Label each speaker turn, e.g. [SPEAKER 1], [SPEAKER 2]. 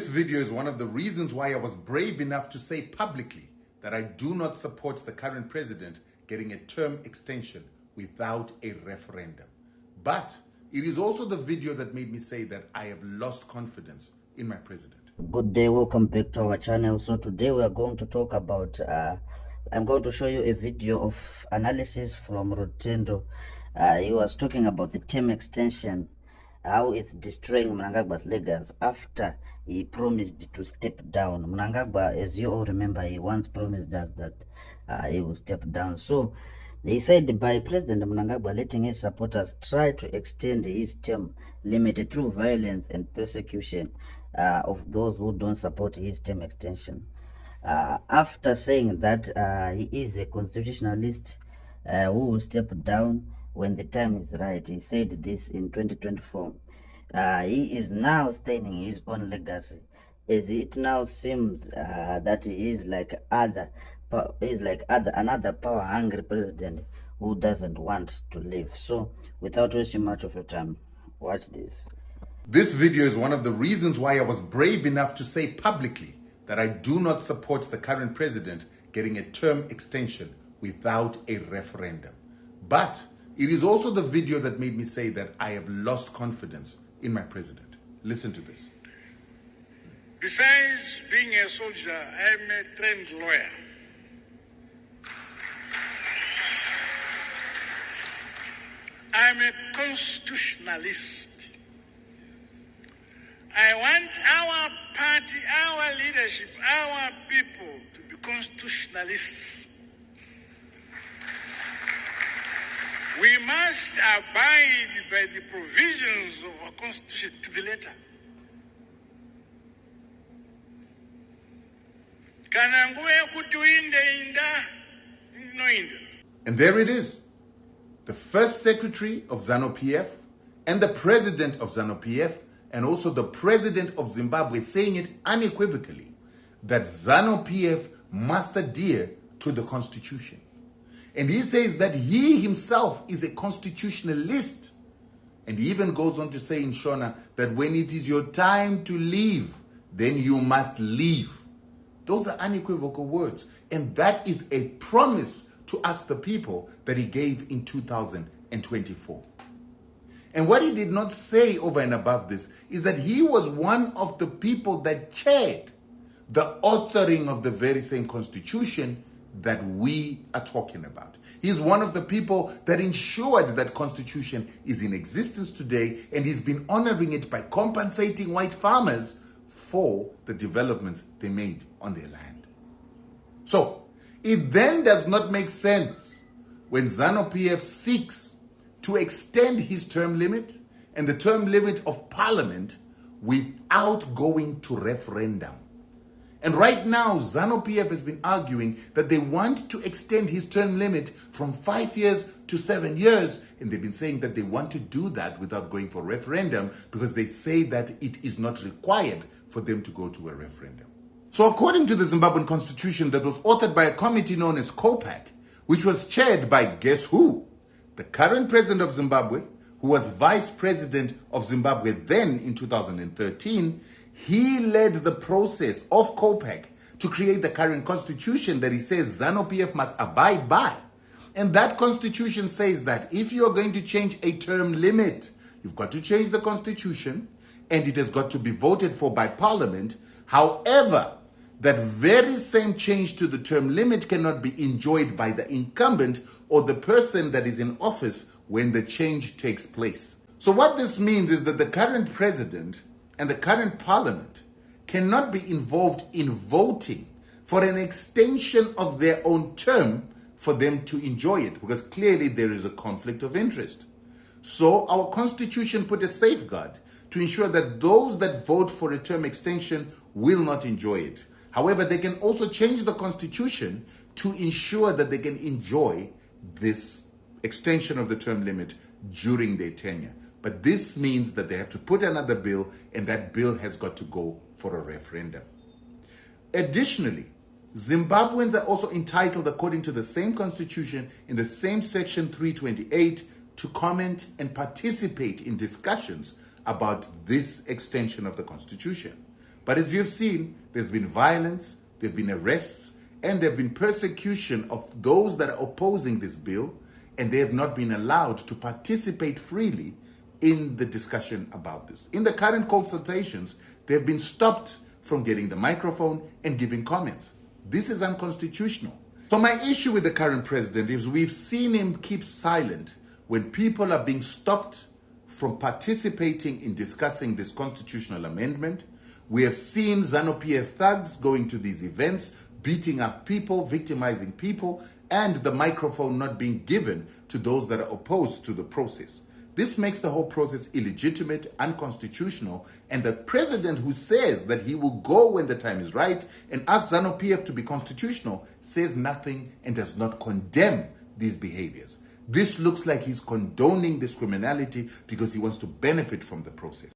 [SPEAKER 1] This video is one of the reasons why I was brave enough to say publicly that I do not support the current president getting a term extension without a referendum. But it is also the video that made me say that I have lost confidence in my president.
[SPEAKER 2] Good day, welcome back to our channel. So today we are going to talk about I'm going to show you a video of analysis from Rotendo. He was talking about the term extension, how it's destroying Mnangagwa's legacy after he promised to step down. Mnangagwa, as you all remember, he once promised us that he will step down. So they said by President Mnangagwa letting his supporters try to extend his term limit through violence and persecution of those who don't support his term extension. After saying that he is a constitutionalist who will step down when the time is right, he said this in 2024. He is now staining his own legacy, as it now seems that he is like another power-hungry president who doesn't want to live. So, without wasting much of your time, watch this.
[SPEAKER 1] This video is one of the reasons why I was brave enough to say publicly that I do not support the current president getting a term extension without a referendum. But it is also the video that made me say that I have lost confidence in my president. Listen to this.
[SPEAKER 3] Besides being a soldier, I'm a trained lawyer. I'm a constitutionalist. I want our party, our leadership, our people to be constitutionalists. We must abide by the provisions of our constitution to the letter.
[SPEAKER 1] And there it is. The first secretary of ZANU-PF and the president of ZANU-PF and also the president of Zimbabwe saying it unequivocally that ZANU-PF must adhere to the constitution. And he says that he himself is a constitutionalist. And he even goes on to say in Shona that when it is your time to leave, then you must leave. Those are unequivocal words. And that is a promise to us, the people, that he gave in 2024. And what he did not say over and above this is that he was one of the people that chaired the authoring of the very same constitution that we are talking about. He's one of the people that ensured that constitution is in existence today, and he's been honoring it by compensating white farmers for the developments they made on their land. So it then does not make sense when ZANU-PF seeks to extend his term limit and the term limit of parliament without going to referendum. And right now, ZANU-PF has been arguing that they want to extend his term limit from 5 years to 7 years. And they've been saying that they want to do that without going for referendum because they say that it is not required for them to go to a referendum. So according to the Zimbabwean constitution that was authored by a committee known as COPAC, which was chaired by guess who? The current president of Zimbabwe, who was vice president of Zimbabwe then in 2013, he led the process of COPAC to create the current constitution that he says ZANU-PF must abide by. And that constitution says that if you're going to change a term limit, you've got to change the constitution and it has got to be voted for by parliament. However, that very same change to the term limit cannot be enjoyed by the incumbent or the person that is in office when the change takes place. So what this means is that the current president and the current parliament cannot be involved in voting for an extension of their own term for them to enjoy it, because clearly there is a conflict of interest. So our constitution put a safeguard to ensure that those that vote for a term extension will not enjoy it. However, they can also change the constitution to ensure that they can enjoy this extension of the term limit during their tenure. But this means that they have to put another bill, and that bill has got to go for a referendum. Additionally, Zimbabweans are also entitled, according to the same constitution, in the same section 328, to comment and participate in discussions about this extension of the constitution. But as you've seen, there's been violence, there have been arrests, and there have been persecution of those that are opposing this bill, and they have not been allowed to participate freely in the discussion about this. In the current consultations, they have been stopped from getting the microphone and giving comments. This is unconstitutional. So my issue with the current president is we've seen him keep silent when people are being stopped from participating in discussing this constitutional amendment. We have seen ZANU-PF thugs going to these events, beating up people, victimizing people, and the microphone not being given to those that are opposed to the process. This makes the whole process illegitimate, unconstitutional, and the president who says that he will go when the time is right and ask ZANU-PF to be constitutional says nothing and does not condemn these behaviors. This looks like he's condoning this criminality because he wants to benefit from the process.